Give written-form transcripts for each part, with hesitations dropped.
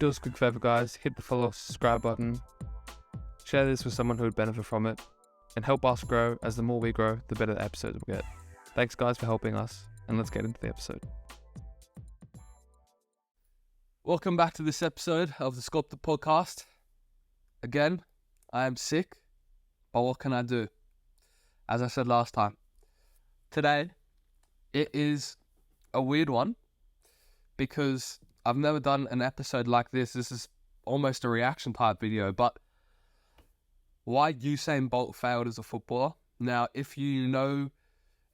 Do us a quick favor, guys. Hit the follow, subscribe button. Share this with someone who would benefit from it. And help us grow, as the more we grow, the better the episodes we'll get. Thanks, guys, for helping us. And let's get into the episode. Welcome back to this episode of the SCULPTED podcast. Again, I am sick, but what can I do? As I said last time, today it is a weird one because I've never done an episode like this. This is almost a reaction type video, but why Usain Bolt failed as a footballer. Now, if you know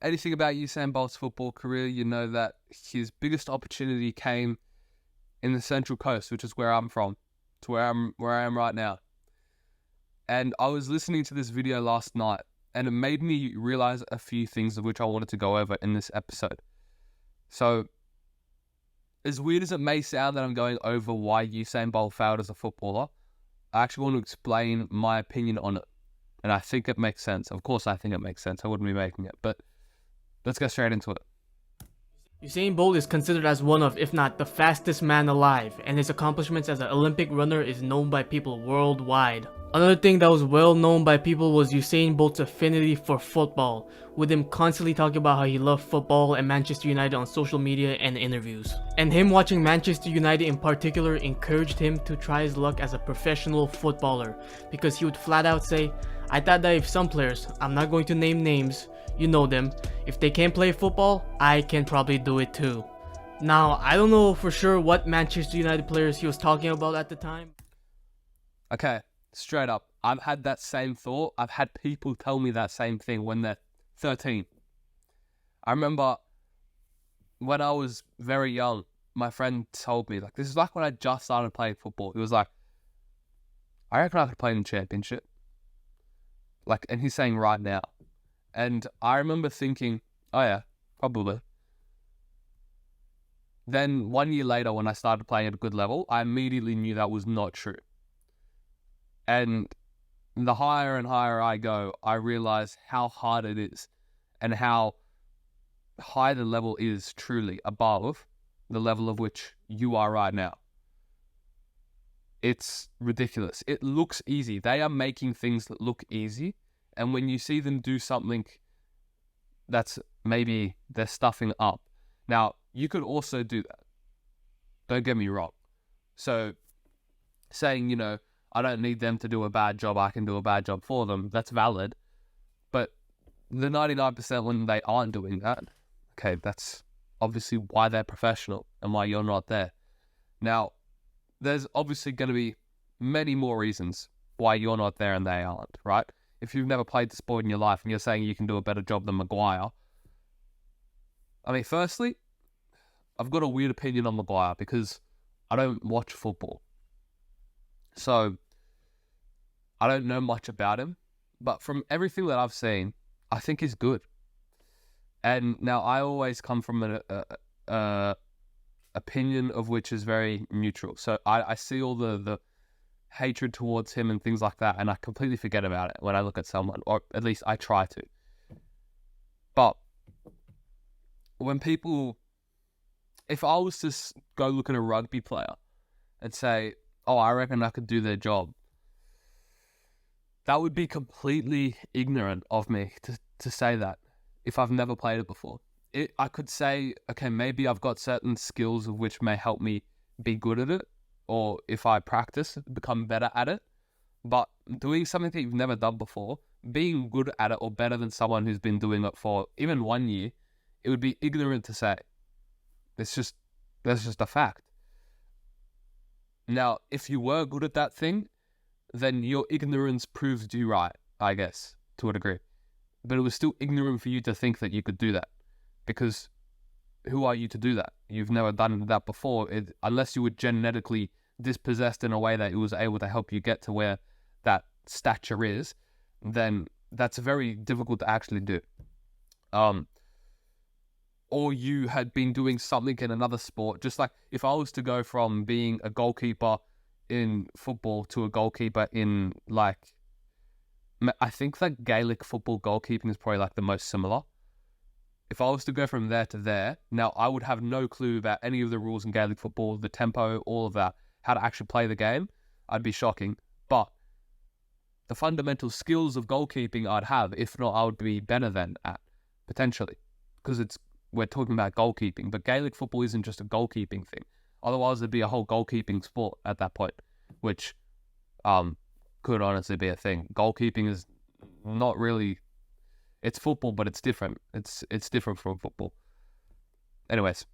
anything about Usain Bolt's football career, you know that his biggest opportunity came in the Central Coast, which is where I'm from, to where I am right now. And I was listening to this video last night, and it made me realize a few things of which I wanted to go over in this episode. So, as weird as it may sound that I'm going over why Usain Bolt failed as a footballer, I actually want to explain my opinion on it. And I think it makes sense. Of course I think it makes sense. I wouldn't be making it. But let's get straight into it. Usain Bolt is considered as one of, if not the fastest man alive, and his accomplishments as an Olympic runner is known by people worldwide. Another thing that was well known by people was Usain Bolt's affinity for football, with him constantly talking about how he loved football and Manchester United on social media and interviews. And him watching Manchester United in particular encouraged him to try his luck as a professional footballer, because he would flat out say, "I thought that if some players, I'm not going to name names, you know them, if they can't play football, I can probably do it too." Now, I don't know for sure what Manchester United players he was talking about at the time. Okay, straight up. I've had that same thought. I've had people tell me that same thing when they're 13. I remember when I was very young, my friend told me, this is like when I just started playing football. He was like, "I reckon I could play in the championship." And he's saying right now. And I remember thinking, oh yeah, probably. Then 1 year later, when I started playing at a good level, I immediately knew that was not true. And the higher and higher I go, I realize how hard it is and how high the level is truly above the level of which you are right now. It's ridiculous. It looks easy. They are making things that look easy. And when you see them do something that's maybe they're stuffing up. Now, you could also do that. Don't get me wrong. So saying, I don't need them to do a bad job, I can do a bad job for them, that's valid. But the 99% when they aren't doing that, okay, that's obviously why they're professional and why you're not there. Now, there's obviously going to be many more reasons why you're not there and they aren't, right? If you've never played the sport in your life and you're saying you can do a better job than Maguire, firstly, I've got a weird opinion on Maguire because I don't watch football. So, I don't know much about him, but from everything that I've seen, I think he's good. And now I always come from an opinion of which is very neutral. So I see all the hatred towards him and things like that, and I completely forget about it when I look at someone, or at least I try to. But when if I was to go look at a rugby player and say, "Oh, I reckon I could do their job," that would be completely ignorant of me to say that if I've never played it before. I could say, okay, maybe I've got certain skills of which may help me be good at it, or if I practice, become better at it. But doing something that you've never done before, being good at it or better than someone who's been doing it for even 1 year, it would be ignorant to say. That's just a fact. Now, if you were good at that thing, then your ignorance proves you right, I guess, to a degree. But it was still ignorant for you to think that you could do that. Because who are you to do that? You've never done that before. Unless you were genetically dispossessed in a way that it was able to help you get to where that stature is, then that's very difficult to actually do. Or you had been doing something in another sport. Just like if I was to go from being a goalkeeper in football to a goalkeeper in I think that Gaelic football goalkeeping is probably the most similar. If I was to go from there to there, now I would have no clue about any of the rules in Gaelic football, the tempo, all of that. how to actually play the game, I'd be shocking. But the fundamental skills of goalkeeping I'd have. If not, I would be better than at, potentially. Because we're talking about goalkeeping. But Gaelic football isn't just a goalkeeping thing. Otherwise, there'd be a whole goalkeeping sport at that point, which could honestly be a thing. Goalkeeping is not really... It's football, but it's different. It's different from football. Anyways.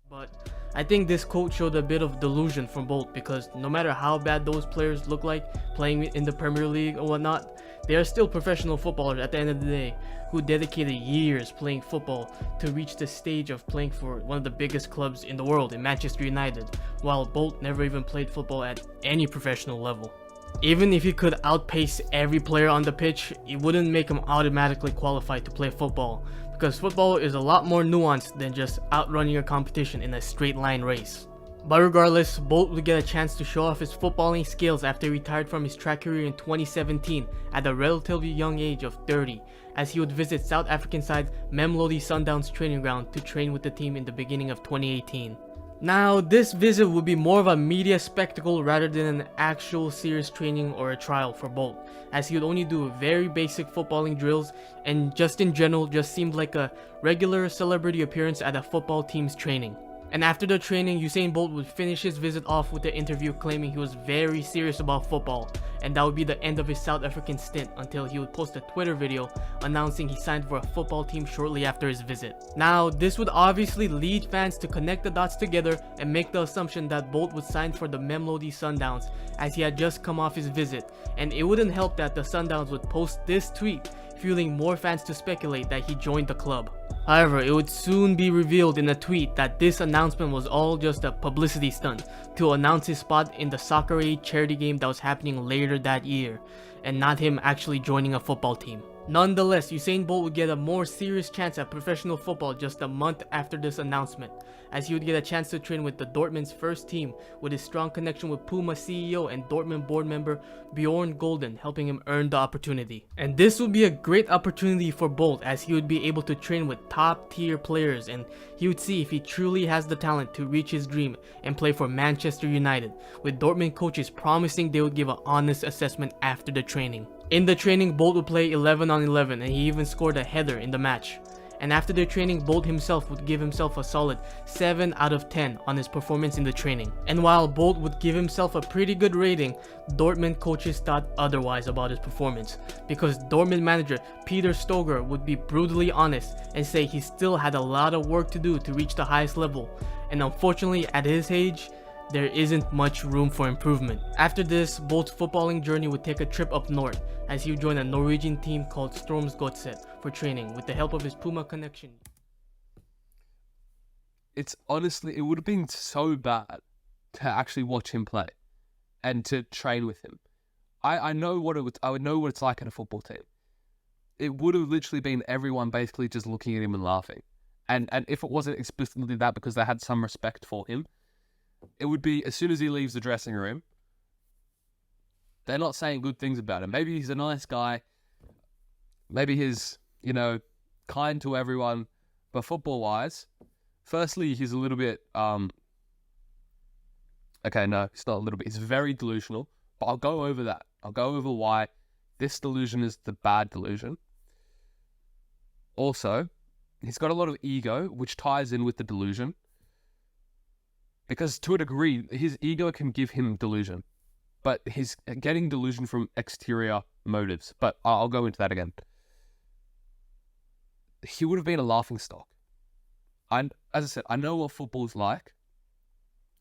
But I think this quote showed a bit of delusion from Bolt, because no matter how bad those players look like playing in the Premier League or whatnot, they are still professional footballers at the end of the day who dedicated years playing football to reach the stage of playing for one of the biggest clubs in the world in Manchester United, while Bolt never even played football at any professional level. Even if he could outpace every player on the pitch, it wouldn't make him automatically qualified to play football, because football is a lot more nuanced than just outrunning a competition in a straight line race. But regardless, Bolt would get a chance to show off his footballing skills after he retired from his track career in 2017 at a relatively young age of 30, as he would visit South African side Mamelodi Sundowns training ground to train with the team in the beginning of 2018. Now, this visit would be more of a media spectacle rather than an actual serious training or a trial for Bolt, as he would only do very basic footballing drills and just in general just seemed like a regular celebrity appearance at a football team's training. And after the training, Usain Bolt would finish his visit off with the interview claiming he was very serious about football, and that would be the end of his South African stint until he would post a Twitter video announcing he signed for a football team shortly after his visit. Now, this would obviously lead fans to connect the dots together and make the assumption that Bolt would sign for the Mamelodi Sundowns, as he had just come off his visit, and it wouldn't help that the Sundowns would post this tweet, fueling more fans to speculate that he joined the club. However, it would soon be revealed in a tweet that this announcement was all just a publicity stunt to announce his spot in the Soccer Aid charity game that was happening later that year, and not him actually joining a football team. Nonetheless, Usain Bolt would get a more serious chance at professional football just a month after this announcement, as he would get a chance to train with the Dortmund's first team, with his strong connection with Puma CEO and Dortmund board member Bjorn Golden helping him earn the opportunity. And this would be a great opportunity for Bolt, as he would be able to train with top tier players, and he would see if he truly has the talent to reach his dream and play for Manchester United, with Dortmund coaches promising they would give an honest assessment after the training. In the training, Bolt would play 11 on 11, and he even scored a header in the match. And after the training, Bolt himself would give himself a solid 7 out of 10 on his performance in the training. And while Bolt would give himself a pretty good rating, Dortmund coaches thought otherwise about his performance, because Dortmund manager Peter Stoger would be brutally honest and say he still had a lot of work to do to reach the highest level, and unfortunately at his age, there isn't much room for improvement. After this, Bolt's footballing journey would take a trip up north, as he would join a Norwegian team called Stormsgodset for training with the help of his Puma connection. It's honestly, it would have been so bad to actually watch him play and to train with him. I know what it would, I would know what it's like in a football team. It would have literally been everyone basically just looking at him and laughing. And if it wasn't explicitly that because they had some respect for him, it would be as soon as he leaves the dressing room, they're not saying good things about him. Maybe he's a nice guy. Maybe he's, kind to everyone. But football-wise, firstly, he's a little bit... Okay, no, he's not a little bit. He's very delusional. But I'll go over that. I'll go over why this delusion is the bad delusion. Also, he's got a lot of ego, which ties in with the delusion. Because to a degree, his ego can give him delusion. But he's getting delusion from exterior motives. But I'll go into that again. He would have been a laughingstock. And as I said, I know what football's like.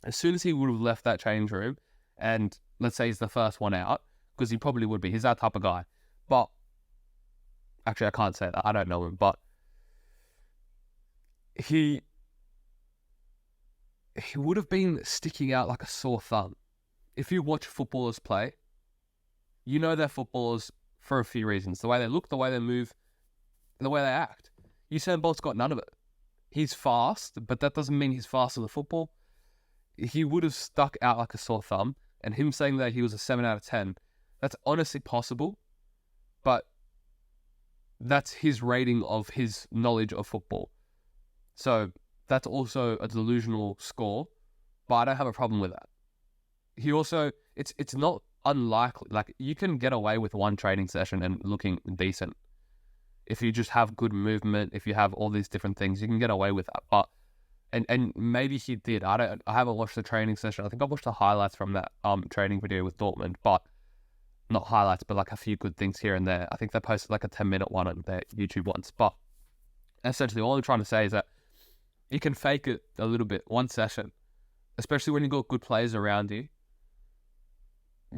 As soon as he would have left that change room, and let's say he's the first one out, because he probably would be. He's that type of guy. But, actually I can't say that. I don't know him. But he would have been sticking out like a sore thumb. If you watch footballers play, you know they're footballers for a few reasons. The way they look, the way they move, and the way they act. Usain Bolt's got none of it. He's fast, but that doesn't mean he's fast on the football. He would have stuck out like a sore thumb, and him saying that he was a 7 out of 10, that's honestly possible, but that's his rating of his knowledge of football. So that's also a delusional score, but I don't have a problem with that. he also, it's not unlikely. Like, you can get away with one training session and looking decent. If you just have good movement, if you have all these different things, you can get away with that. But and maybe he did. I haven't watched the training session. I think I watched the highlights from that training video with Dortmund, but not highlights, but like a few good things here and there. I think they posted like a 10-minute one on their YouTube once. But essentially, all I'm trying to say is that you can fake it a little bit, one session, especially when you've got good players around you.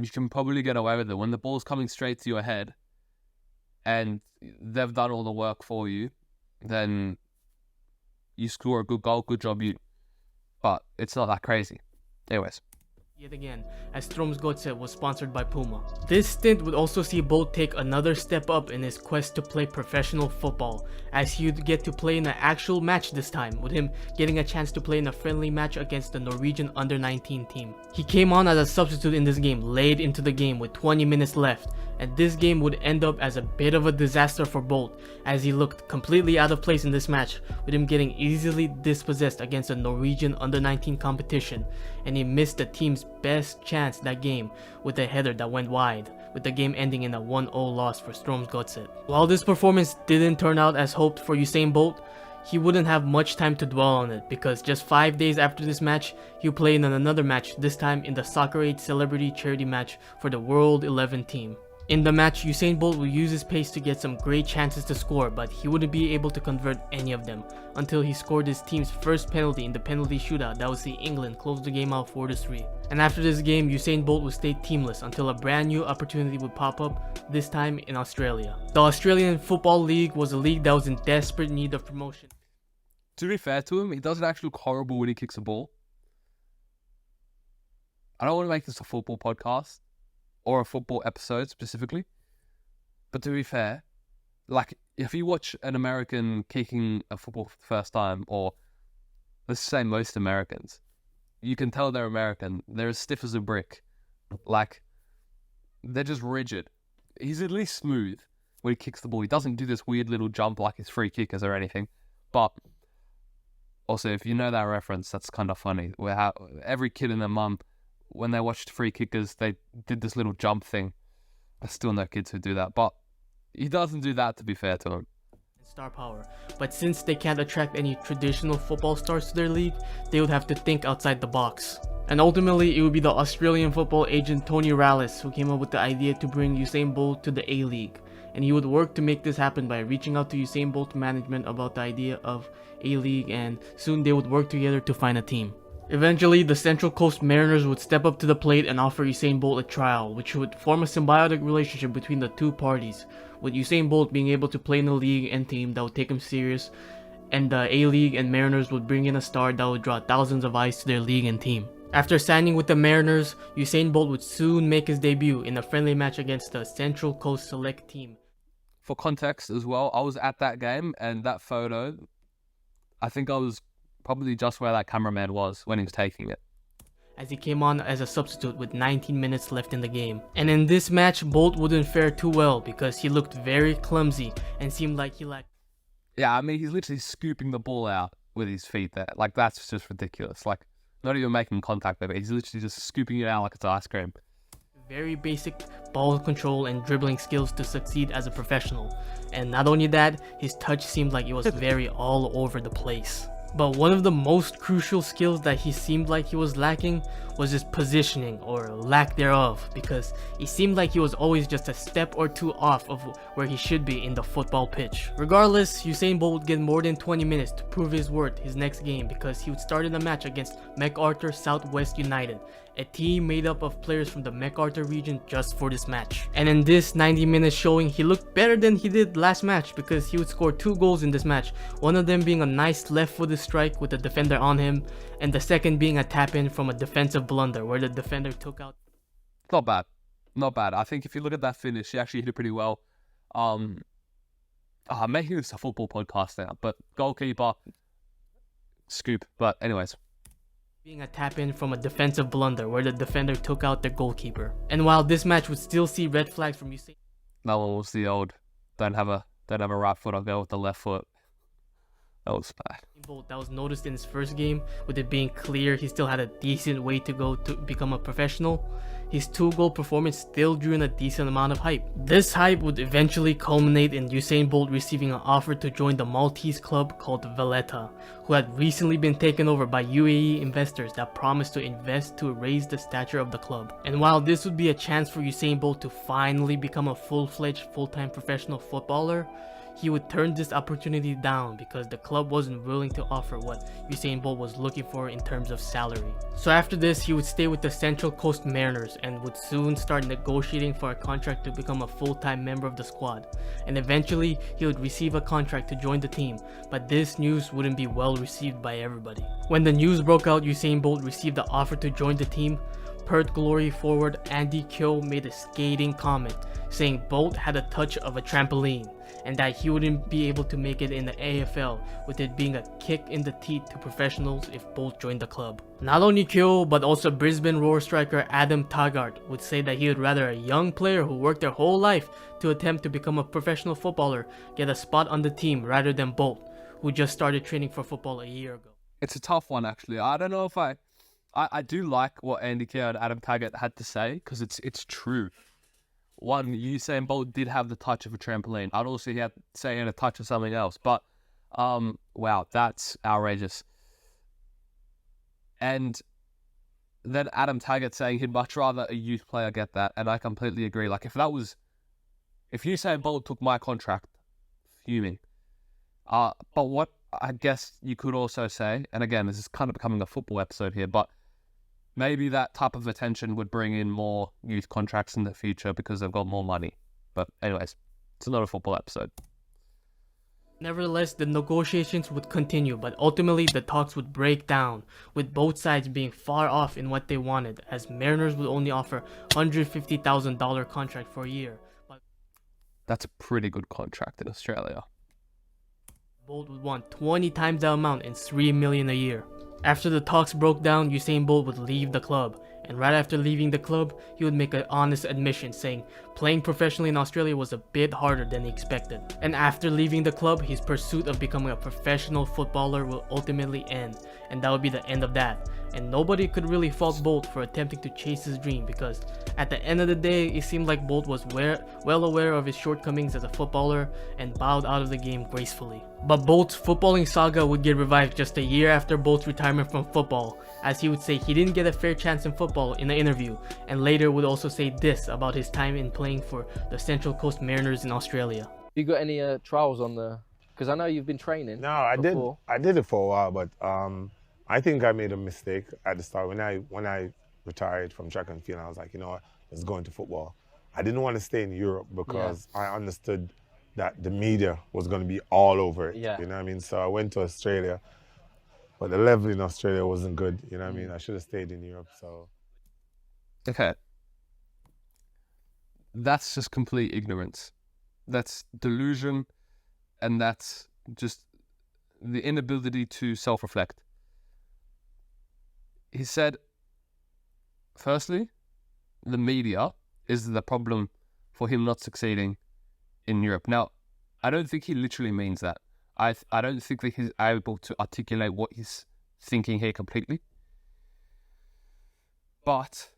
You can probably get away with it. When the ball's coming straight to your head and they've done all the work for you, then you score a good goal, good job you. But it's not that crazy. Anyways. Yet again, as SCULPTED was sponsored by Puma. This stint would also see Bolt take another step up in his quest to play professional football, as he would get to play in an actual match this time, with him getting a chance to play in a friendly match against the Norwegian under-19 team. He came on as a substitute in this game late into the game with 20 minutes left, and this game would end up as a bit of a disaster for Bolt, as he looked completely out of place in this match, with him getting easily dispossessed against a Norwegian under-19 competition, and he missed the team's best chance that game with a header that went wide, with the game ending in a 1-0 loss for SCULPTED. While this performance didn't turn out as hoped for Usain Bolt, he wouldn't have much time to dwell on it, because just 5 days after this match, he would play in another match, this time in the Soccer Aid Celebrity Charity match for the World 11 team. In the match, Usain Bolt would use his pace to get some great chances to score, but he wouldn't be able to convert any of them until he scored his team's first penalty in the penalty shootout that would see England close the game out 4-3. And after this game, Usain Bolt would stay teamless until a brand new opportunity would pop up, this time in Australia. The Australian Football League was a league that was in desperate need of promotion. To be fair to him, he doesn't actually look horrible when he kicks a ball. I don't want to make this a football podcast, or a football episode specifically. But to be fair, like, if you watch an American kicking a football for the first time, or let's say most Americans, you can tell they're American. They're as stiff as a brick. Like, they're just rigid. He's at least smooth when he kicks the ball. He doesn't do this weird little jump like his free kickers or anything. But also, if you know that reference, that's kind of funny. Where every kid and their mum, when they watched free kickers, they did this little jump thing. I still know kids who do that, but he doesn't do that, to be fair to him. Star power. But since they can't attract any traditional football stars to their league, they would have to think outside the box. And ultimately, it would be the Australian football agent Tony Rallis who came up with the idea to bring Usain Bolt to the A-League. And he would work to make this happen by reaching out to Usain Bolt management about the idea of A-League, and soon they would work together to find a team. Eventually, the Central Coast Mariners would step up to the plate and offer Usain Bolt a trial, which would form a symbiotic relationship between the two parties, with Usain Bolt being able to play in a league and team that would take him serious, and the A-League and Mariners would bring in a star that would draw thousands of eyes to their league and team. After signing with the Mariners, Usain Bolt would soon make his debut in a friendly match against the Central Coast Select team. For context as well, I was at that game, and that photo, I think I was probably just where that cameraman was when he was taking it, as he came on as a substitute with 19 minutes left in the game. And in this match, Bolt wouldn't fare too well because he looked very clumsy and seemed like he lacked... Yeah, I mean, he's literally scooping the ball out with his feet there. Like, that's just ridiculous. Like, not even making contact with it. He's literally just scooping it out like it's ice cream. Very basic ball control and dribbling skills to succeed as a professional. And not only that, his touch seemed like it was very all over the place. But one of the most crucial skills that he seemed like he was lacking was his positioning, or lack thereof, because it seemed like he was always just a step or two off of where he should be in the football pitch. Regardless, Usain Bolt would get more than 20 minutes to prove his worth his next game, because he would start in a match against MacArthur Southwest United, a team made up of players from the MacArthur region just for this match. And in this 90-minute showing, he looked better than he did last match, because he would score 2 goals in this match, one of them being a nice left-footed strike with the defender on him, and the second being a tap-in from a defensive blunder where the defender took out... Not bad. Not bad. I think if you look at that finish, he actually hit it pretty well. Making this a football podcast now, but goalkeeper, scoop. But anyways, being a tap-in from a defensive blunder where the defender took out the goalkeeper. And while this match would still see red flags from Usain... that one was the old don't have a right foot, I'll go with the left foot. That was bad. Bolt that was noticed in his first game, with it being clear he still had a decent way to go to become a professional. His 2-goal performance still drew in a decent amount of hype. This hype would eventually culminate in Usain Bolt receiving an offer to join the Maltese club called Valletta, who had recently been taken over by UAE investors that promised to invest to raise the stature of the club. And while this would be a chance for Usain Bolt to finally become a full-fledged full-time professional footballer, he would turn this opportunity down because the club wasn't willing to offer what Usain Bolt was looking for in terms of salary. So after this, he would stay with the Central Coast Mariners and would soon start negotiating for a contract to become a full-time member of the squad. And eventually, he would receive a contract to join the team, but this news wouldn't be well received by everybody. When the news broke out Usain Bolt received the offer to join the team, Perth Glory forward Andy Kyo made a scathing comment saying Bolt had a touch of a trampoline and that he wouldn't be able to make it in the AFL, with it being a kick in the teeth to professionals if Bolt joined the club. Not only Kyo, but also Brisbane Roar striker Adam Taggart would say that he would rather a young player who worked their whole life to attempt to become a professional footballer get a spot on the team rather than Bolt, who just started training for football a year ago. It's a tough one, actually. I don't know if I do like what Andy Kerr and Adam Taggart had to say, because it's true. One, Usain Bolt did have the touch of a trampoline. I'd also say he had a touch of something else. But, wow, that's outrageous. And then Adam Taggart saying he'd much rather a youth player get that. And I completely agree. Like, if Usain Bolt took my contract, fuming. But what I guess you could also say, and again, this is kind of becoming a football episode here, but maybe that type of attention would bring in more youth contracts in the future because they've got more money. But anyways, it's not a football episode. Nevertheless, the negotiations would continue, but ultimately the talks would break down, with both sides being far off in what they wanted, as Mariners would only offer $150,000 contract for a year. That's a pretty good contract in Australia. Bolt would want 20 times that amount and $3 million a year. After the talks broke down, Usain Bolt would leave the club, and right after leaving the club, he would make an honest admission saying playing professionally in Australia was a bit harder than he expected. And after leaving the club, his pursuit of becoming a professional footballer will ultimately end, and that would be the end of that. And nobody could really fault Bolt for attempting to chase his dream, because at the end of the day, it seemed like Bolt was well aware of his shortcomings as a footballer and bowed out of the game gracefully. But Bolt's footballing saga would get revived just a year after Bolt's retirement from football, as he would say he didn't get a fair chance in football in an interview, and later would also say this about his time in playing for the Central Coast Mariners in Australia. You got any trials on the? Because I know you've been training. No, I before. did. I did it for a while, but I think I made a mistake at the start when I retired from track and field. I was like, you know what, let's go into football. I didn't want to stay in Europe because I understood that the media was going to be all over it. Yeah. You know what I mean? So I went to Australia, but the level in Australia wasn't good. You know what I mean? I should have stayed in Europe. So. Okay. That's just complete ignorance. That's delusion, and that's just the inability to self-reflect. He said, firstly, the media is the problem for him not succeeding in Europe. Now, I don't think he literally means that. I don't think that he's able to articulate what he's thinking here completely. But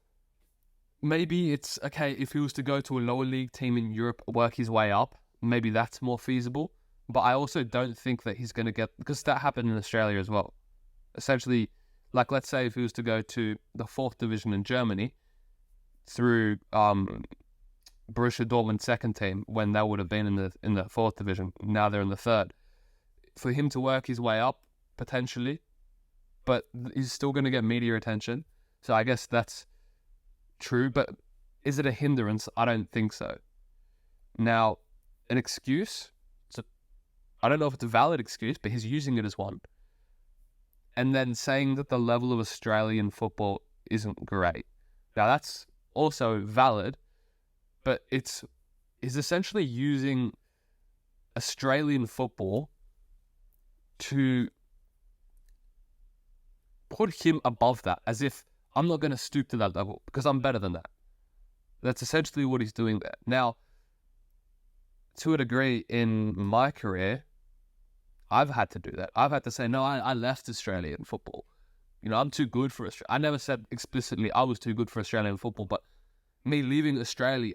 maybe it's okay if he was to go to a lower league team in Europe, work his way up. Maybe that's more feasible. But I also don't think that he's going to get, because that happened in Australia as well. Essentially, like let's say if he was to go to the 4th division in Germany through Borussia Dortmund's second team, when they would have been in the 4th division, now they're in the 3rd. For him to work his way up, potentially, but he's still going to get media attention. So I guess that's true, but is it a hindrance? I don't think so. Now, an excuse, I don't know if it's a valid excuse, but he's using it as one. And then saying that the level of Australian football isn't great. Now, that's also valid, but he's essentially using Australian football to put him above that, as if I'm not going to stoop to that level because I'm better than that. That's essentially what he's doing there. Now, to a degree in my career, I've had to do that. I've had to say, no, I left Australian football. You know, I'm too good for Australia. I never said explicitly I was too good for Australian football, but me leaving Australia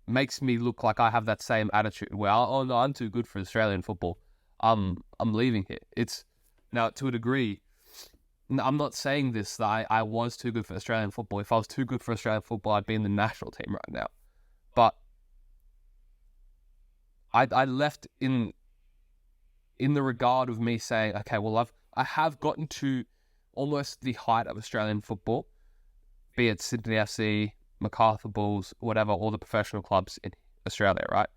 makes me look like I have that same attitude where, oh no, I'm too good for Australian football. I'm leaving here. It's now to a degree. I'm not saying this that I was too good for Australian football. If I was too good for Australian football, I'd be in the national team right now. But I left in the regard of me saying, okay, well, I have gotten to almost the height of Australian football, be it Sydney FC, MacArthur Bulls, whatever, all the professional clubs in Australia, right?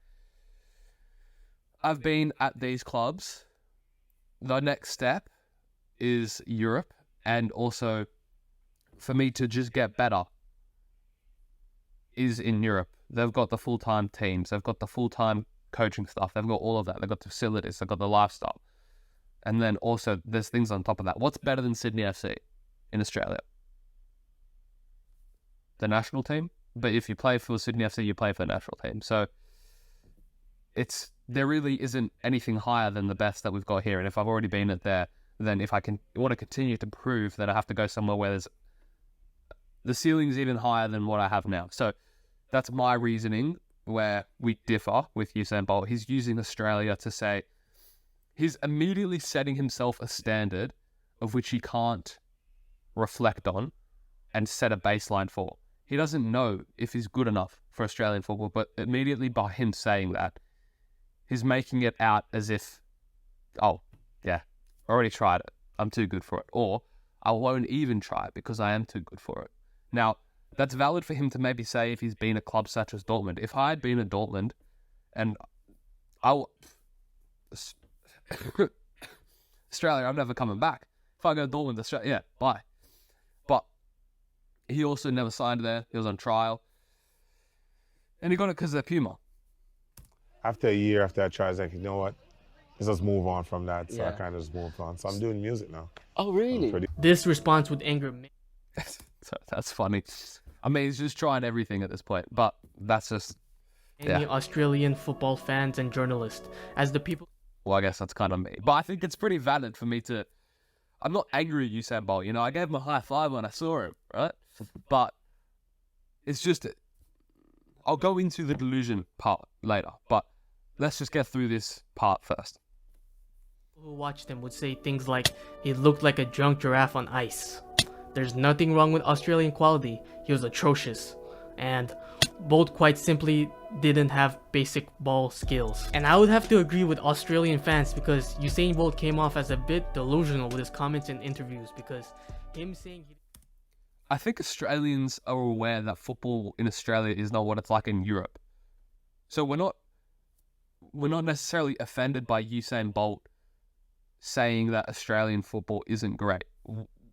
I've been at these clubs. The next step is Europe, and also for me to just get better is in Europe. They've got the full-time teams. They've got the full-time coaching stuff. They've got all of that. They've got the facilities. They've got the lifestyle. And then also there's things on top of that. What's better than Sydney FC in Australia? The national team. But if you play for Sydney FC, you play for the national team. So there really isn't anything higher than the best that we've got here. And if I've already been at there, then if I want to continue to prove that I have to go somewhere where the ceiling's even higher than what I have now. So that's my reasoning where we differ with Usain Bolt. He's using Australia to say, he's immediately setting himself a standard of which he can't reflect on and set a baseline for. He doesn't know if he's good enough for Australian football, but immediately by him saying that, he's making it out as if, oh, yeah, I already tried it. I'm too good for it. Or I won't even try it because I am too good for it. Now, that's valid for him to maybe say if he's been a club such as Dortmund. If I had been at Dortmund and Australia, I'm never coming back. If I go to Dortmund, Australia, yeah, bye. But he also never signed there. He was on trial. And he got it because they're Puma. After a year after I tried, I was like, you know what? Let's just move on from that. So Yeah. I kind of just moved on. So I'm doing music now. Oh, really? This response would anger me. So that's funny. I mean, he's just trying everything at this point. But that's just, Any Australian football fans and journalists, as the people. well, I guess that's kind of me. But I think it's pretty valid for me to... I'm not angry at Usain Bolt. You know, I gave him a high five when I saw him, right? But it's just... I'll go into the delusion part later. But let's just get through this part first. Who watched him would say things like, he looked like a drunk giraffe on ice. There's nothing wrong with Australian quality. He was atrocious. And Bolt quite simply didn't have basic ball skills. And I would have to agree with Australian fans because Usain Bolt came off as a bit delusional with his comments in interviews because him saying I think Australians are aware that football in Australia is not what it's like in Europe. So we're not necessarily offended by Usain Bolt saying that Australian football isn't great.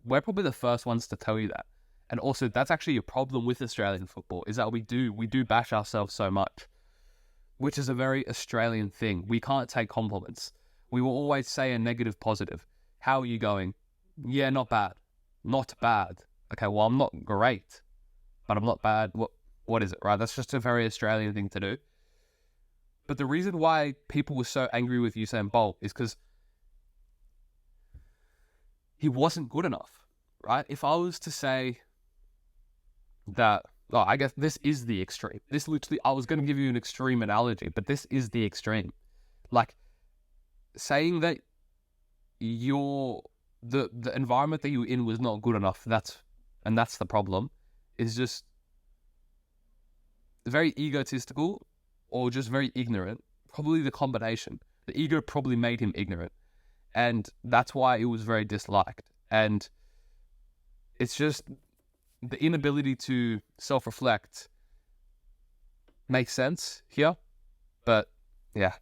We're probably the first ones to tell you that. And also, that's actually a problem with Australian football, is that we do bash ourselves so much, which is a very Australian thing. We can't take compliments. We will always say a negative positive. How are you going? Yeah, not bad. Not bad. Okay, well, I'm not great, but I'm not bad. What is it, right? That's just a very Australian thing to do. But the reason why people were so angry with Usain Bolt is because he wasn't good enough, right? If I was to say that, I guess this is the extreme. This literally, I was going to give you an extreme analogy, but this is the extreme. Like, saying that the environment that you were in was not good enough, that's the problem, is just very egotistical or just very ignorant. Probably the combination. The ego probably made him ignorant. And that's why it was very disliked. And it's just the inability to self-reflect makes sense here. But yeah.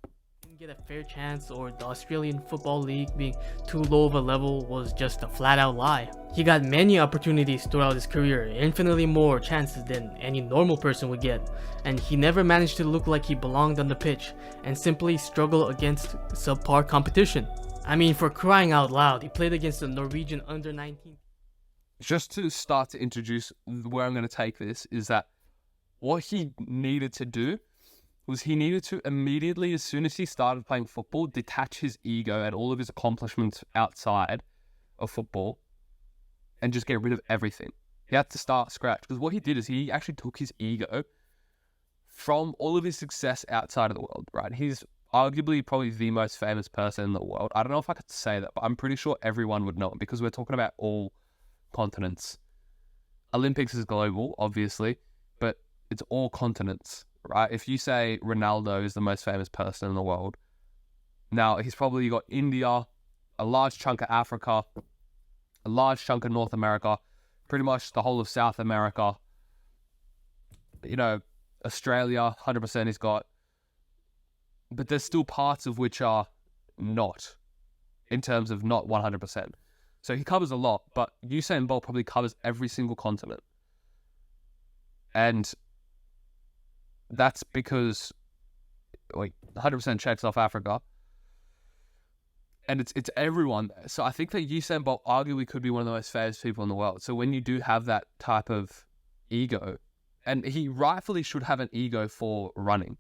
didn't get a fair chance or the Australian Football League being too low of a level was just a flat out lie. He got many opportunities throughout his career, infinitely more chances than any normal person would get, and he never managed to look like he belonged on the pitch and simply struggle against subpar competition. I mean, for crying out loud, he played against the Norwegian under-19. Just to start to introduce where I'm going to take this is that what he needed to do was he needed to immediately, as soon as he started playing football, detach his ego and all of his accomplishments outside of football and just get rid of everything. He had to start scratch, because what he did is he actually took his ego from all of his success outside of the world, right? He's arguably probably the most famous person in the world. I don't know if I could say that, but I'm pretty sure everyone would know him, because we're talking about all continents. Olympics is global, obviously, but it's all continents, right? If you say Ronaldo is the most famous person in the world, now he's probably got India, a large chunk of Africa, a large chunk of North America, pretty much the whole of South America, Australia, 100% he's got. But there's still parts of which are not, in terms of not 100%. So he covers a lot, but Usain Bolt probably covers every single continent. And that's because 100% checks off Africa. And it's everyone there. So I think that Usain Bolt arguably could be one of the most famous people in the world. So when you do have that type of ego, and he rightfully should have an ego for running.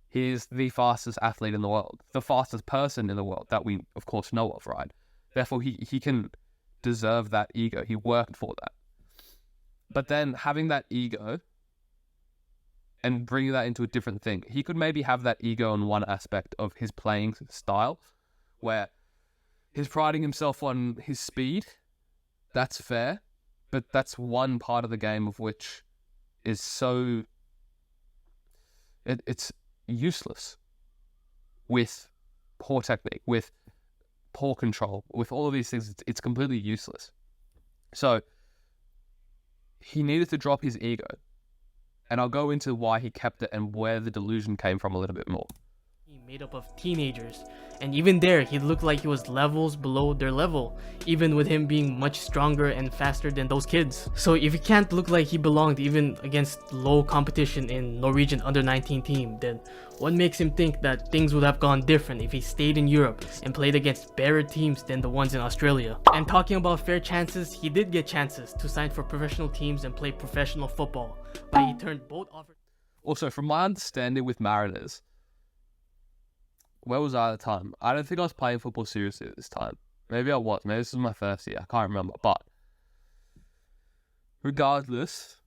He is the fastest athlete in the world, the fastest person in the world that we, of course, know of, right? Therefore, he can deserve that ego. He worked for that. But then having that ego and bringing that into a different thing, he could maybe have that ego in one aspect of his playing style, where he's priding himself on his speed. That's fair, but that's one part of the game of which is so... It's useless with poor technique, with poor control, with all of these things. It's completely useless. So he needed to drop his ego, and I'll go into why he kept it and where the delusion came from a little bit more. Made up of teenagers, and even there he looked like he was levels below their level, even with him being much stronger and faster than those kids. So if he can't look like he belonged even against low competition in Norwegian under-19 team, then what makes him think that things would have gone different if he stayed in Europe and played against better teams than the ones in Australia? And talking about fair chances, he did get chances to sign for professional teams and play professional football, but he turned both offers. Also, from my understanding with Mariners, where was I at the time? I don't think I was playing football seriously at this time. Maybe I was. Maybe this was my first year. I can't remember. But regardless,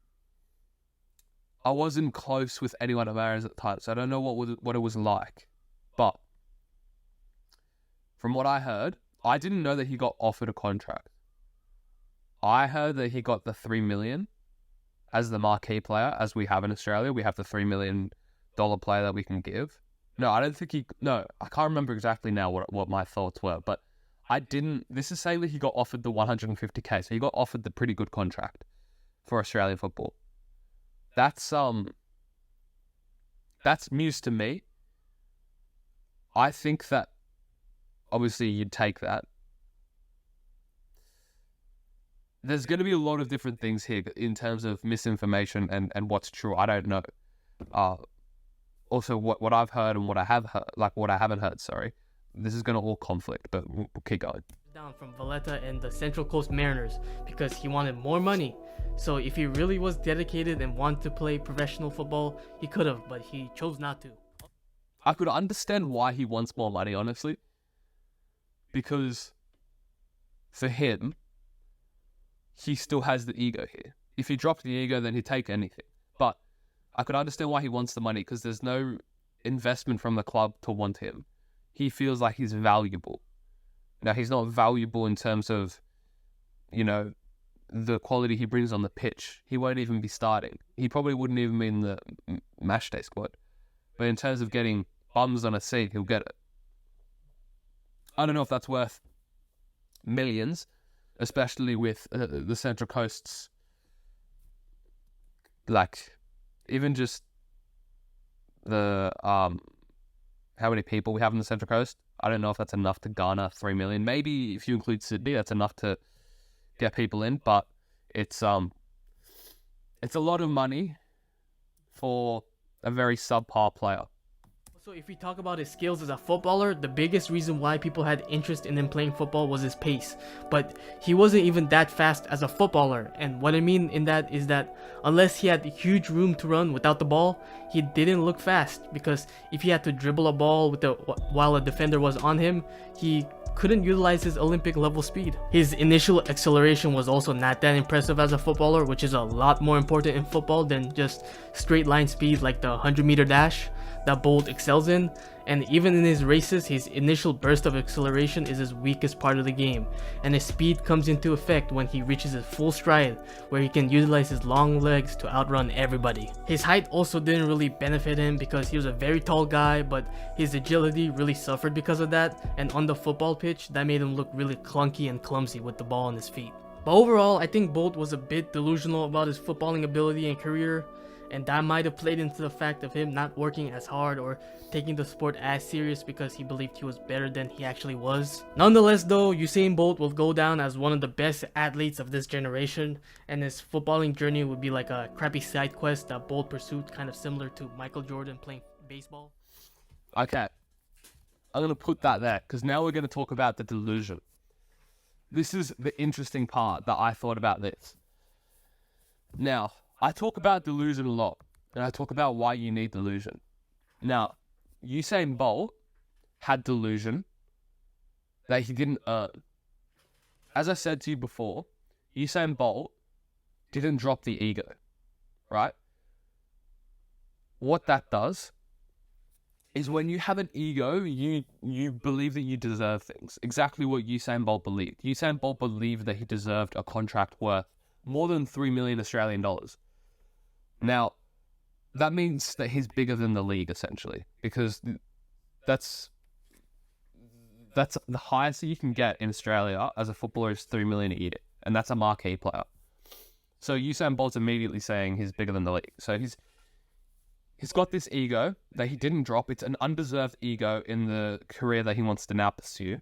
I wasn't close with anyone at Mariners at the time, so I don't know what it was like. But from what I heard, I didn't know that he got offered a contract. I heard that he got the $3 million as the marquee player, as we have in Australia. We have the $3 million player that we can give. No, I don't think I can't remember exactly now what my thoughts were, but this is saying that he got offered the 150k, so he got offered the pretty good contract for Australian football. That's news to me. I think that obviously you'd take that. There's going to be a lot of different things here in terms of misinformation and what's true. I don't know. Also, what I've heard and what I have heard, what I haven't heard, sorry. This is going to all conflict, but we'll keep going. Down from Valletta and the Central Coast Mariners because he wanted more money. So if he really was dedicated and wanted to play professional football, he could have, but he chose not to. I could understand why he wants more money, honestly. Because for him, he still has the ego here. If he dropped the ego, then he'd take anything. But I could understand why he wants the money, because there's no investment from the club to want him. He feels like he's valuable. Now, he's not valuable in terms of, the quality he brings on the pitch. He won't even be starting. He probably wouldn't even be in the match day squad. But in terms of getting bums on a seat, he'll get it. I don't know if that's worth millions, especially with the Central Coast's, even just the how many people we have in the Central Coast. I don't know if that's enough to garner 3 million. Maybe if you include Sydney, that's enough to get people in. But it's a lot of money for a very subpar player. So if we talk about his skills as a footballer, the biggest reason why people had interest in him playing football was his pace. But he wasn't even that fast as a footballer. And what I mean in that is that unless he had huge room to run without the ball, he didn't look fast. Because if he had to dribble a ball while a defender was on him, he couldn't utilize his Olympic level speed. His initial acceleration was also not that impressive as a footballer, which is a lot more important in football than just straight line speed like the 100-meter dash that Bolt excels in. And even in his races, his initial burst of acceleration is his weakest part of the game, and his speed comes into effect when he reaches his full stride, where he can utilize his long legs to outrun everybody. His height also didn't really benefit him because he was a very tall guy, but his agility really suffered because of that, and on the football pitch, that made him look really clunky and clumsy with the ball on his feet. But overall, I think Bolt was a bit delusional about his footballing ability and career, and that might have played into the fact of him not working as hard or taking the sport as serious because he believed he was better than he actually was. Nonetheless though, Usain Bolt will go down as one of the best athletes of this generation, and his footballing journey would be like a crappy side quest that Bolt pursued, kind of similar to Michael Jordan playing baseball. Okay, I'm going to put that there because now we're going to talk about the delusion. This is the interesting part that I thought about this. Now, I talk about delusion a lot, and I talk about why you need delusion. Now, Usain Bolt had delusion that he didn't earn. As I said to you before, Usain Bolt didn't drop the ego, right? What that does is when you have an ego, you believe that you deserve things. Exactly what Usain Bolt believed. Usain Bolt believed that he deserved a contract worth more than 3 million Australian dollars. Now, that means that he's bigger than the league, essentially, because that's the highest that you can get in Australia as a footballer is 3 million a year, and that's a marquee player. So Usain Bolt's immediately saying he's bigger than the league. So he's got this ego that he didn't drop. It's an undeserved ego in the career that he wants to now pursue,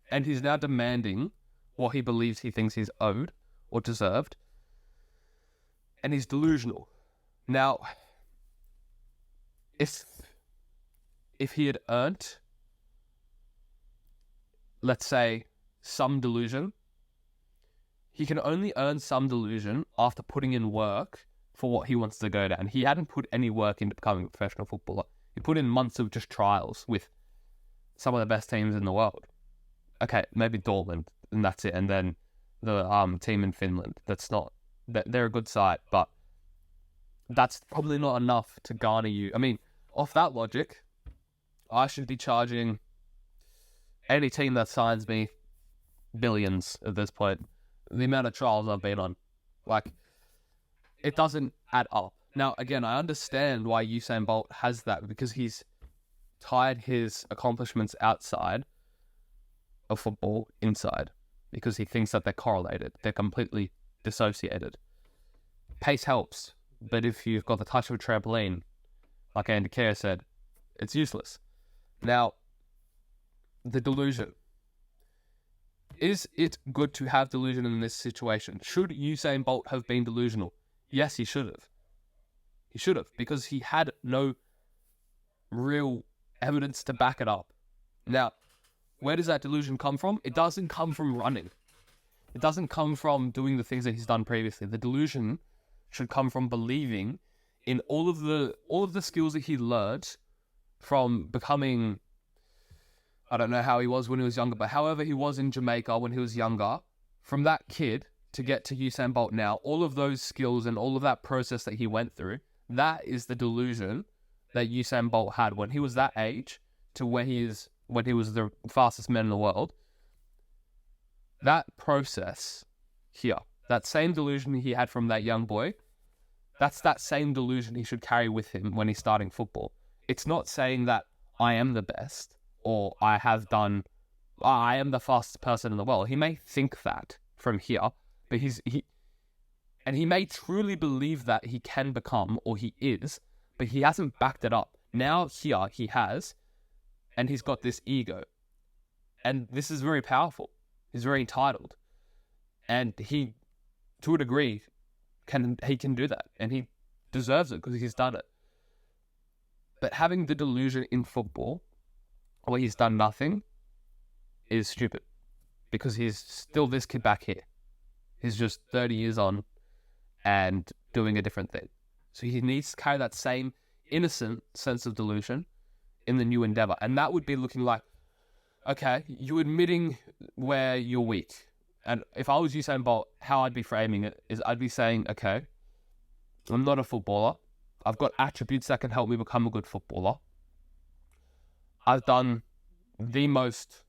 and he's now demanding what he believes he thinks he's owed or deserved. And he's delusional. Now, if he had earned, let's say, some delusion, he can only earn some delusion after putting in work for what he wants to go down. He hadn't put any work into becoming a professional footballer. He put in months of just trials with some of the best teams in the world. Okay, maybe Dortmund, and that's it. And then the team in Finland. They're a good side, but that's probably not enough to garner you. I mean, off that logic, I should be charging any team that signs me billions at this point. The amount of trials I've been on. Like, it doesn't add up. Now, again, I understand why Usain Bolt has that, because he's tied his accomplishments outside of football inside, because he thinks that they're correlated. They're completely dissociated. Pace helps, but if you've got the touch of a trampoline, like Andy Kerr said, it's useless. Now, the delusion. Is it good to have delusion in this situation? Should Usain Bolt have been delusional? Yes, he should have. He should have, because he had no real evidence to back it up. Now, where does that delusion come from? It doesn't come from running. It doesn't come from doing the things that he's done previously. The delusion should come from believing in all of the skills that he learned from becoming, I don't know how he was when he was younger, but however he was in Jamaica when he was younger, from that kid to get to Usain Bolt now, all of those skills and all of that process that he went through, that is the delusion that Usain Bolt had when he was that age to when he was the fastest man in the world. That process here, that same delusion he had from that young boy, that's that same delusion he should carry with him when he's starting football. It's not saying that I am the best or I am the fastest person in the world. He may think that from here, but he may truly believe that he can become, or he is, but he hasn't backed it up. Now here he has, and he's got this ego. And this is very powerful. He's very entitled. And he, to a degree, he can do that. And he deserves it because he's done it. But having the delusion in football where he's done nothing is stupid, because he's still this kid back here. He's just 30 years on and doing a different thing. So he needs to carry that same innocent sense of delusion in the new endeavor. And that would be looking like, okay, you admitting where you're weak. And if I was Usain Bolt, how I'd be framing it is I'd be saying, okay, I'm not a footballer. I've got attributes that can help me become a good footballer. I've done the most,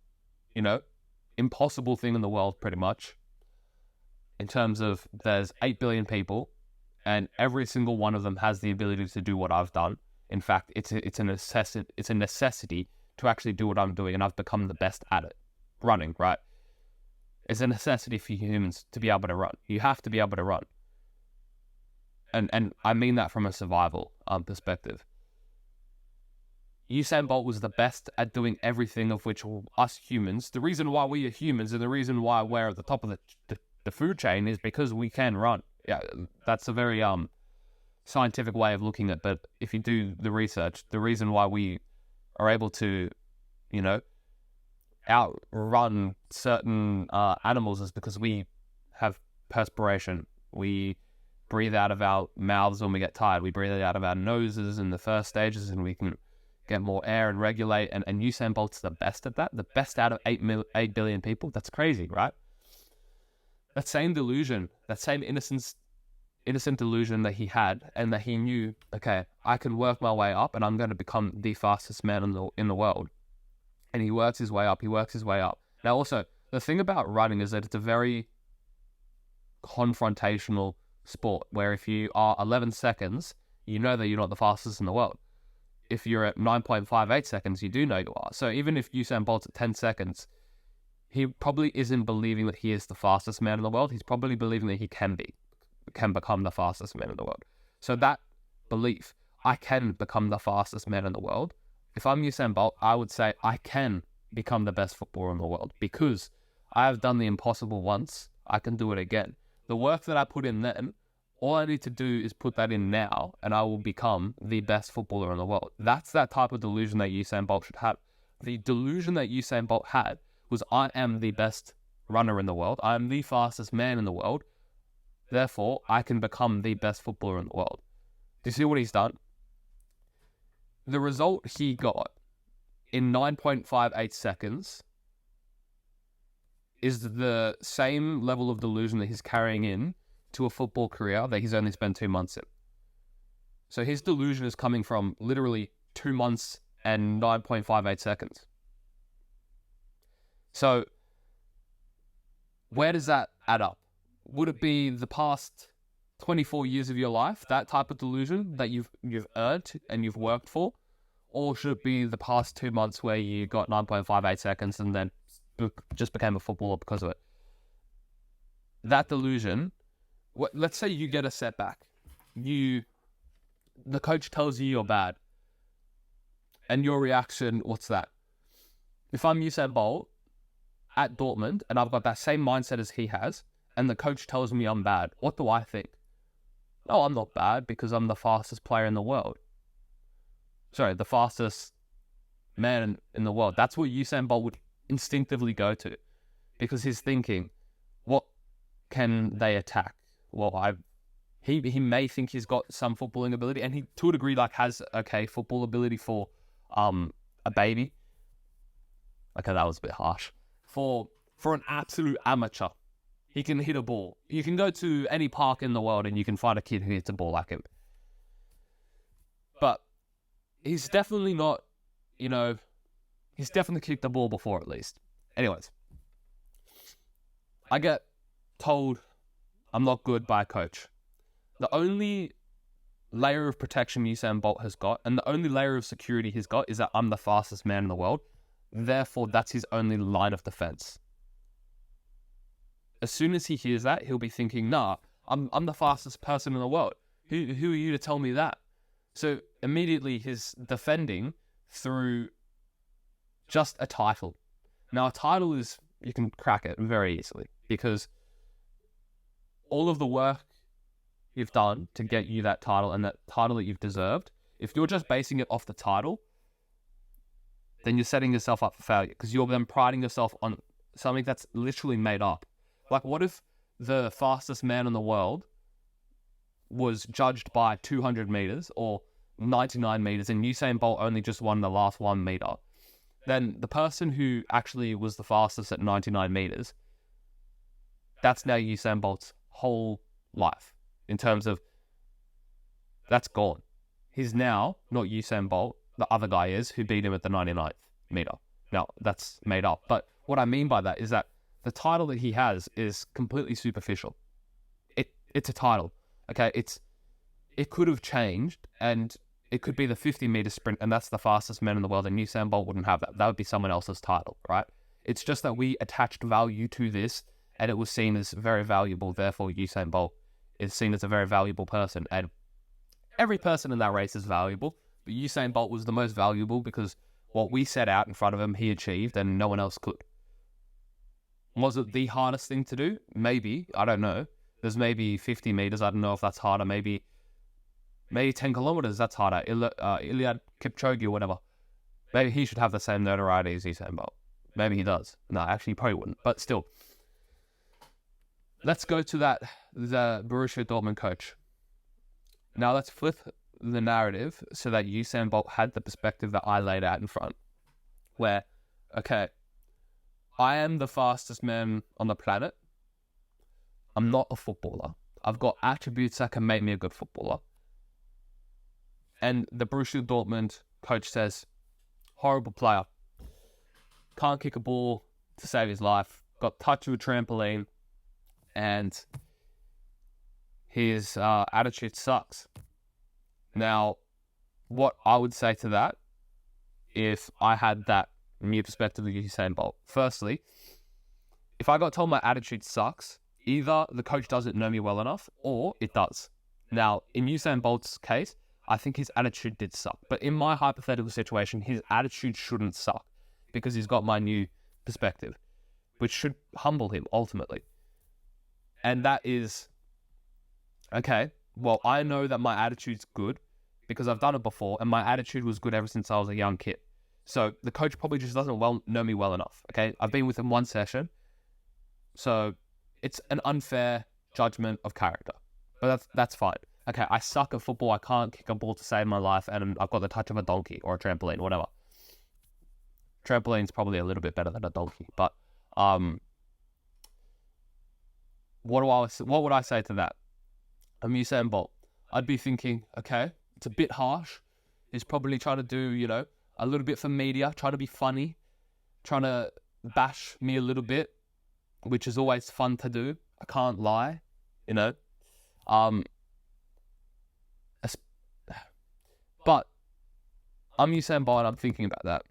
impossible thing in the world, pretty much, in terms of there's 8 billion people, and every single one of them has the ability to do what I've done. In fact, it's a necessity to actually do what I'm doing, and I've become the best at it. Running, right? It's a necessity for humans to be able to run. You have to be able to run. And I mean that from a survival perspective. Usain Bolt was the best at doing everything of which us humans, the reason why we are humans and the reason why we're at the top of the food chain is because we can run. Yeah, that's a very scientific way of looking at it. But if you do the research, the reason why we are able to, outrun certain animals is because we have perspiration. We breathe out of our mouths when we get tired. We breathe out of our noses in the first stages, and we can get more air and regulate. And Usain Bolt's the best at that. The best out of 8 billion people. That's crazy, right? That same delusion, that same innocent delusion that he had, and that he knew, okay, I can work my way up and I'm going to become the fastest man in the world. And he works his way up. Now also, the thing about running is that it's a very confrontational sport, where if you are 11 seconds, you know that you're not the fastest in the world. If you're at 9.58 seconds, you do know you are. So even if Usain Bolt's at 10 seconds, he probably isn't believing that he is the fastest man in the world. He's probably believing that he can become the fastest man in the world. So that belief, I can become the fastest man in the world. If I'm Usain Bolt, I would say I can become the best footballer in the world, because I have done the impossible once. I can do it again. The work that I put in then, all I need to do is put that in now, and I will become the best footballer in the world. That's that type of delusion that Usain Bolt should have. The delusion that Usain Bolt had was, I am the best runner in the world. I am the fastest man in the world. Therefore, I can become the best footballer in the world. Do you see what he's done? The result he got in 9.58 seconds is the same level of delusion that he's carrying in to a football career that he's only spent 2 months in. So his delusion is coming from literally 2 months and 9.58 seconds. So where does that add up? Would it be the past 24 years of your life, that type of delusion that you've earned and you've worked for? Or should it be the past 2 months where you got 9.58 seconds and then just became a footballer because of it? That delusion, let's say you get a setback. The coach tells you you're bad. And your reaction, what's that? If I'm Usain Bolt at Dortmund and I've got that same mindset as he has, and the coach tells me I'm bad, what do I think? No, I'm not bad because I'm the fastest player in the world. Sorry, the fastest man in the world. That's what Usain Bolt would instinctively go to, because he's thinking, what can they attack? Well, he may think he's got some footballing ability, and he, to a degree, has football ability for a baby. Okay, that was a bit harsh. For an absolute amateur, he can hit a ball. You can go to any park in the world and you can find a kid who hits a ball like him. But he's definitely not, he's definitely kicked the ball before at least. Anyways, I get told I'm not good by a coach. The only layer of protection Usain Bolt has got, and the only layer of security he's got, is that I'm the fastest man in the world. Therefore, that's his only line of defense. As soon as he hears that, he'll be thinking, nah, I'm the fastest person in the world. Who are you to tell me that? So immediately he's defending through just a title. Now a title is, you can crack it very easily, because all of the work you've done to get you that title, and that title that you've deserved, If you're just basing it off the title, then you're setting yourself up for failure because you're then priding yourself on something that's literally made up. Like, what if the fastest man in the world was judged by 200 meters or 99 meters and Usain Bolt only just won the last 1 meter? Then the person who actually was the fastest at 99 meters, that's now Usain Bolt's whole life in terms of that's gone. He's now not Usain Bolt. The other guy is who beat him at the 99th meter. Now, that's made up. But what I mean by that is that the title that he has is completely superficial. It's a title. Okay, it could have changed and it could be the 50-meter sprint and that's the fastest man in the world and Usain Bolt wouldn't have that. That would be someone else's title, right? It's just that we attached value to this and it was seen as very valuable. Therefore, Usain Bolt is seen as a very valuable person. And every person in that race is valuable, but Usain Bolt was the most valuable because what we set out in front of him, he achieved and no one else could. Was it the hardest thing to do? Maybe. I don't know. There's maybe 50 meters. I don't know if that's harder. Maybe 10 kilometers, that's harder. Iliad Kipchoge or whatever. Maybe he should have the same notoriety as Usain Bolt. Maybe he does. No, actually, he probably wouldn't. But still. Let's go to the Borussia Dortmund coach. Now let's flip the narrative so that Usain Bolt had the perspective that I laid out in front. Where, okay, I am the fastest man on the planet. I'm not a footballer. I've got attributes that can make me a good footballer. And the Borussia Dortmund coach says, horrible player. Can't kick a ball to save his life. Got touched with a trampoline. And his attitude sucks. Now, what I would say to that, if I had that new perspective of Usain Bolt. Firstly, if I got told my attitude sucks, either the coach doesn't know me well enough or it does. Now, in Usain Bolt's case, I think his attitude did suck. But in my hypothetical situation, his attitude shouldn't suck because he's got my new perspective, which should humble him ultimately. And that is, okay, well, I know that my attitude's good because I've done it before and my attitude was good ever since I was a young kid. So the coach probably just doesn't know me well enough, okay? I've been with him one session, so it's an unfair judgment of character. But that's fine. Okay, I suck at football, I can't kick a ball to save my life, and I've got the touch of a donkey or a trampoline, whatever. Trampoline's probably a little bit better than a donkey, but what would I say to that? I'm Usain Bolt. I'd be thinking, okay, it's a bit harsh. He's probably trying to do, a little bit for media, trying to be funny, trying to bash me a little bit, which is always fun to do. I can't lie, But I'm Usain Bolt and I'm thinking about that.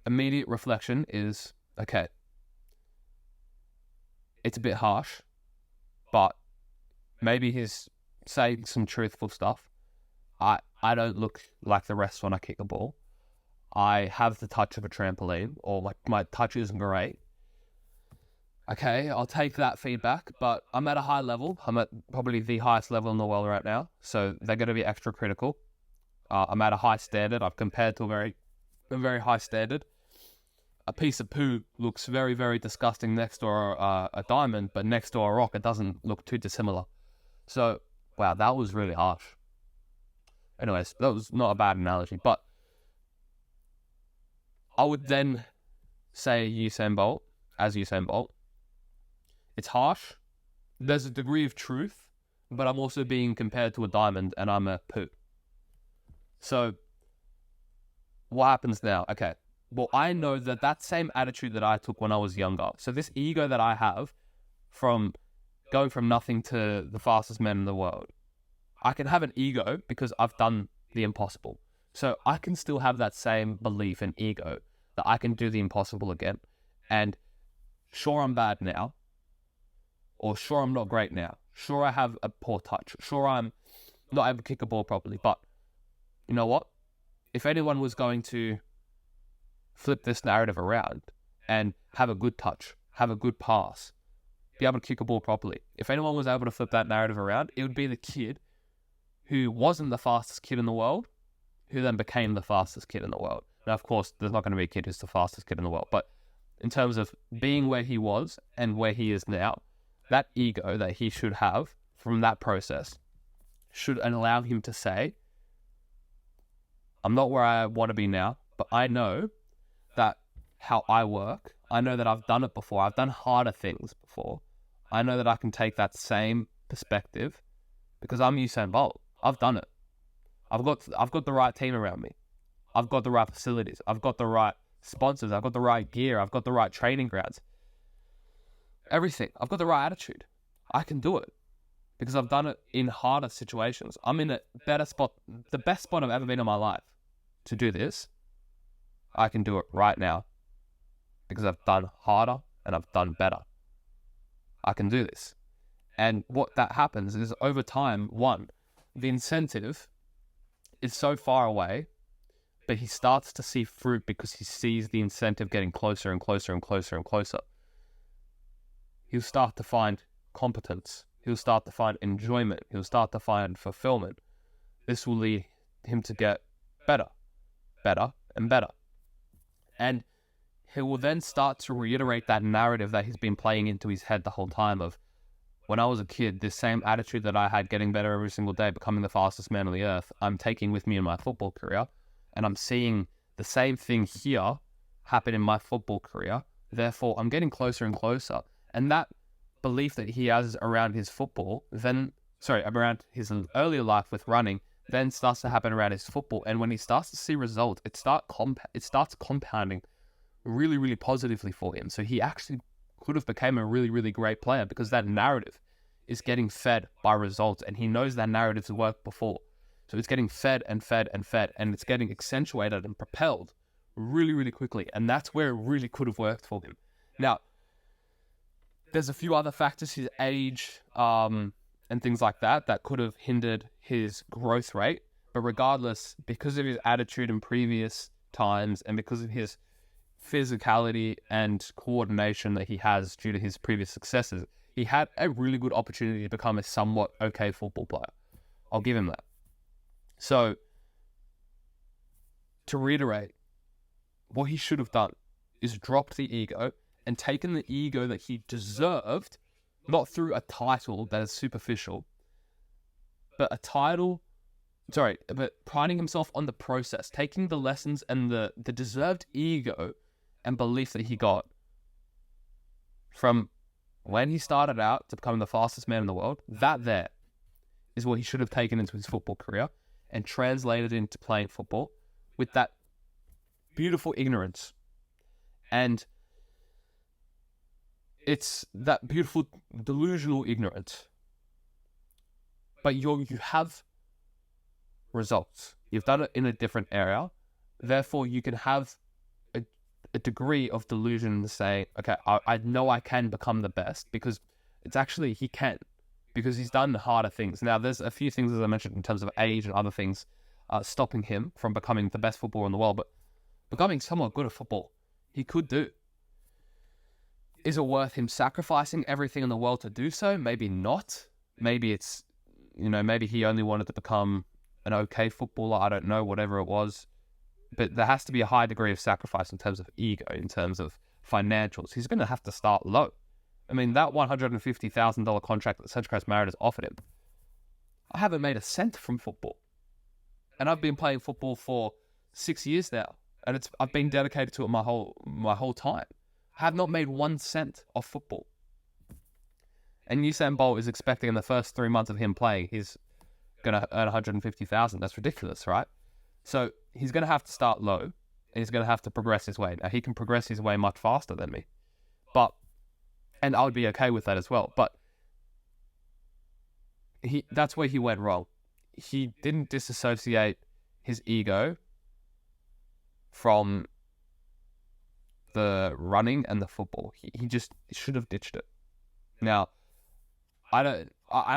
Immediate reflection is, okay, it's a bit harsh, but maybe he's saying some truthful stuff. I don't look like the rest when I kick a ball. I have the touch of a trampoline, or my touch isn't great. Okay, I'll take that feedback, but I'm at a high level. I'm at probably the highest level in the world right now, so they're going to be extra critical. I'm at a high standard. I've compared to a very high standard. A piece of poo looks very, very disgusting next to a diamond, but next to a rock, it doesn't look too dissimilar. So, wow, that was really harsh. Anyways, that was not a bad analogy, but I would then say Usain Bolt, as Usain Bolt. It's harsh. There's a degree of truth, but I'm also being compared to a diamond and I'm a poo. So, what happens now? Okay. Well, I know that same attitude that I took when I was younger. So this ego that I have from going from nothing to the fastest man in the world, I can have an ego because I've done the impossible. So I can still have that same belief and ego that I can do the impossible again. And sure, I'm bad now. Or sure, I'm not great now. Sure, I have a poor touch. Sure, I'm not able to kick a ball properly. But you know what? If anyone was going to flip this narrative around and have a good touch, have a good pass, be able to kick a ball properly. If anyone was able to flip that narrative around, it would be the kid who wasn't the fastest kid in the world, who then became the fastest kid in the world. Now, of course, there's not going to be a kid who's the fastest kid in the world, but in terms of being where he was and where he is now, that ego that he should have from that process should allow him to say, I'm not where I want to be now, but I know that how I work, I know that I've done it before. I've done harder things before. I know that I can take that same perspective because I'm Usain Bolt. I've done it. I've got the right team around me. I've got the right facilities. I've got the right sponsors. I've got the right gear. I've got the right training grounds. Everything. I've got the right attitude. I can do it because I've done it in harder situations. I'm in a better spot, the best spot I've ever been in my life to do this. I can do it right now because I've done harder and I've done better. I can do this. And what that happens is over time, one, the incentive is so far away, but he starts to see fruit because he sees the incentive getting closer and closer and closer and closer. He'll start to find competence. He'll start to find enjoyment. He'll start to find fulfillment. This will lead him to get better, better, and better. And he will then start to reiterate that narrative that he's been playing into his head the whole time of, when I was a kid, this same attitude that I had getting better every single day, becoming the fastest man on the earth, I'm taking with me in my football career. And I'm seeing the same thing here happen in my football career. Therefore, I'm getting closer and closer. And that belief that he has around his football, around his earlier life with running, then starts to happen around his football. And when he starts to see results, it starts compounding really, really positively for him. So he actually could have become a really, really great player because that narrative is getting fed by results. And he knows that narrative's worked before. So it's getting fed and fed and fed, and it's getting accentuated and propelled really, really quickly. And that's where it really could have worked for him. Now, there's a few other factors, his age and things like that, that could have hindered his growth rate. But regardless, because of his attitude in previous times and because of his physicality and coordination that he has due to his previous successes, he had a really good opportunity to become a somewhat okay football player. I'll give him that. So, to reiterate, what he should have done is dropped the ego and taken the ego that he deserved, not through a title that is superficial, but but priding himself on the process, taking the lessons and the deserved ego and belief that he got from when he started out to become the fastest man in the world, that there is what he should have taken into his football career and translated into playing football with that beautiful ignorance. And it's that beautiful delusional ignorance. But you have results. You've done it in a different area. Therefore, you can have a degree of delusion to say, okay, I know I can become the best because it's actually, he can. Because he's done harder things. Now, there's a few things, as I mentioned, in terms of age and other things, stopping him from becoming the best footballer in the world, but becoming somewhat good at football, he could do. Is it worth him sacrificing everything in the world to do so? Maybe not. Maybe it's, maybe he only wanted to become an okay footballer. I don't know, whatever it was. But there has to be a high degree of sacrifice in terms of ego, in terms of financials. He's going to have to start low. I mean, that $150,000 contract that Central Mariners offered him, I haven't made a cent from football. And I've been playing football for 6 years now. And I've been dedicated to it my whole time. I have not made 1 cent off football. And Usain Bolt is expecting in the first 3 months of him playing, he's going to earn $150,000. That's ridiculous, right? So he's going to have to start low, and he's going to have to progress his way. Now, he can progress his way much faster than me. And I would be okay with that as well. But that's where he went wrong. He didn't disassociate his ego from the running and the football. He just should have ditched it. Now, I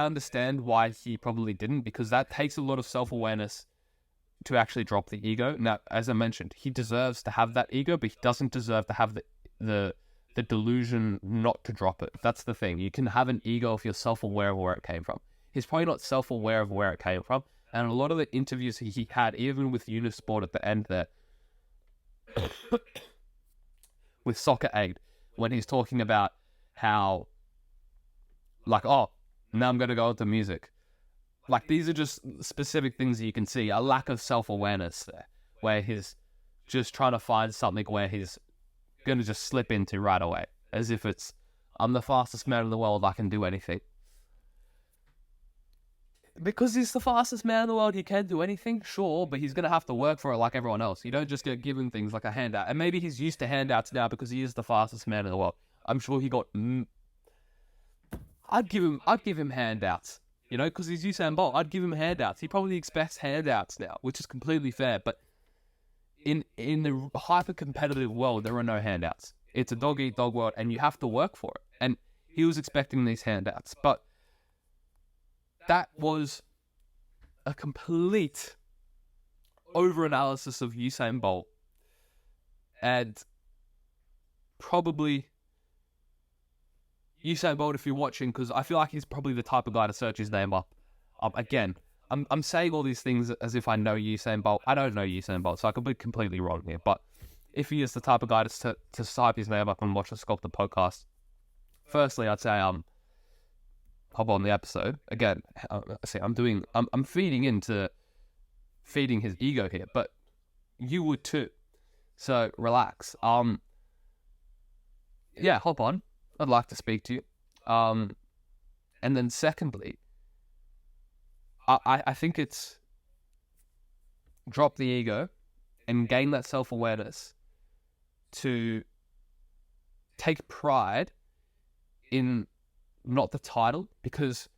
understand why he probably didn't, because that takes a lot of self-awareness to actually drop the ego. Now, as I mentioned, he deserves to have that ego, but he doesn't deserve to have the delusion not to drop it. That's the thing. You can have an ego if you're self-aware of where it came from. He's probably not self-aware of where it came from. And a lot of the interviews he had, even with Unisport at the end there, with Soccer Aid, when he's talking about how, like, oh, now I'm going to go into music. Like, these are just specific things that you can see. A lack of self-awareness there, where he's just trying to find something where he's going to just slip into right away. As if it's, I'm the fastest man in the world, I can do anything. Because he's the fastest man in the world, he can do anything, sure, but he's going to have to work for it like everyone else. You don't just get given things like a handout. And maybe he's used to handouts now because he is the fastest man in the world. I'm sure he got... I'd give him handouts, you know, because he's Usain Bolt. I'd give him handouts. He probably expects handouts now, which is completely fair. But in the hyper-competitive world, there are no handouts. It's a dog-eat-dog world, and you have to work for it. And he was expecting these handouts, but that was a complete over-analysis of Usain Bolt. And probably Usain Bolt, if you're watching, because I feel like he's probably the type of guy to search his name up. Again, I'm saying all these things as if I know Usain Bolt. I don't know Usain Bolt, so I could be completely wrong here. But if he is the type of guy to type his name up and watch the Sculpted podcast, firstly, I'd say hop on the episode again. I'm feeding his ego here, but you would too. So relax. Yeah, hop on. I'd like to speak to you. And then secondly, I think it's drop the ego and gain that self-awareness to take pride in not the title, because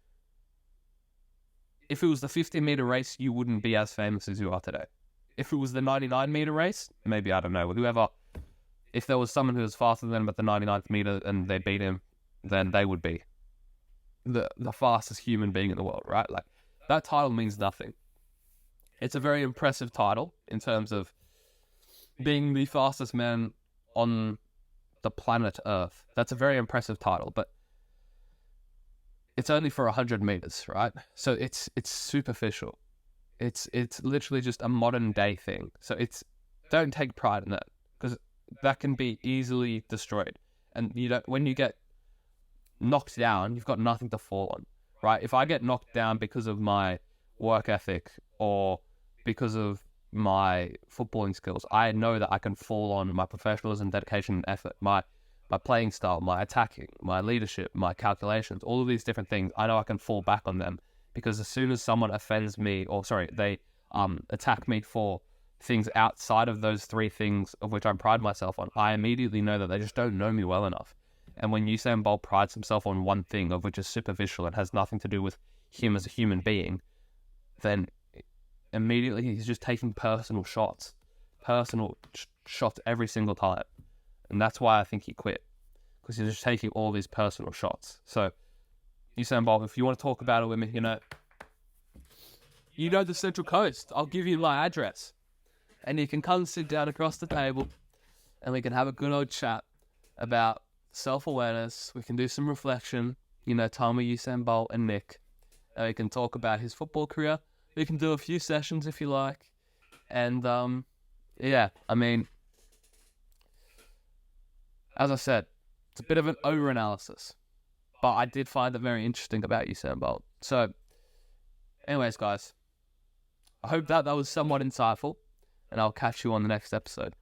if it was the 50-meter race, you wouldn't be as famous as you are today. If it was the 99-meter race, maybe, I don't know, whoever, if there was someone who was faster than him at the 99th meter and they beat him, then they would be the fastest human being in the world, right? Like, that title means nothing. It's a very impressive title in terms of being the fastest man on the planet Earth. That's a very impressive title, but it's only for 100 meters, right? So it's superficial. It's literally just a modern day thing. So don't take pride in that, because that can be easily destroyed. And when you get knocked down, you've got nothing to fall on, right? If I get knocked down because of my work ethic or because of my footballing skills, I know that I can fall on my professionalism, dedication, and effort, my playing style, my attacking, my leadership, my calculations, all of these different things. I know I can fall back on them, because as soon as someone offends me, they attack me for things outside of those three things of which I pride myself on, I immediately know that they just don't know me well enough. And when Usain Bolt prides himself on one thing of which is superficial and has nothing to do with him as a human being, then immediately he's just taking personal shots every single time. And that's why I think he quit, because he's just taking all these personal shots. So, Usain Bolt, if you want to talk about it with me, you know the Central Coast. I'll give you my address, and you can come sit down across the table, and we can have a good old chat about self-awareness. We can do some reflection, time with Usain Bolt and Nick, and we can talk about his football career. We can do a few sessions if you like, and as I said, it's a bit of an over-analysis, but I did find it very interesting about Usain Bolt. So, anyways, guys, I hope that was somewhat insightful, and I'll catch you on the next episode.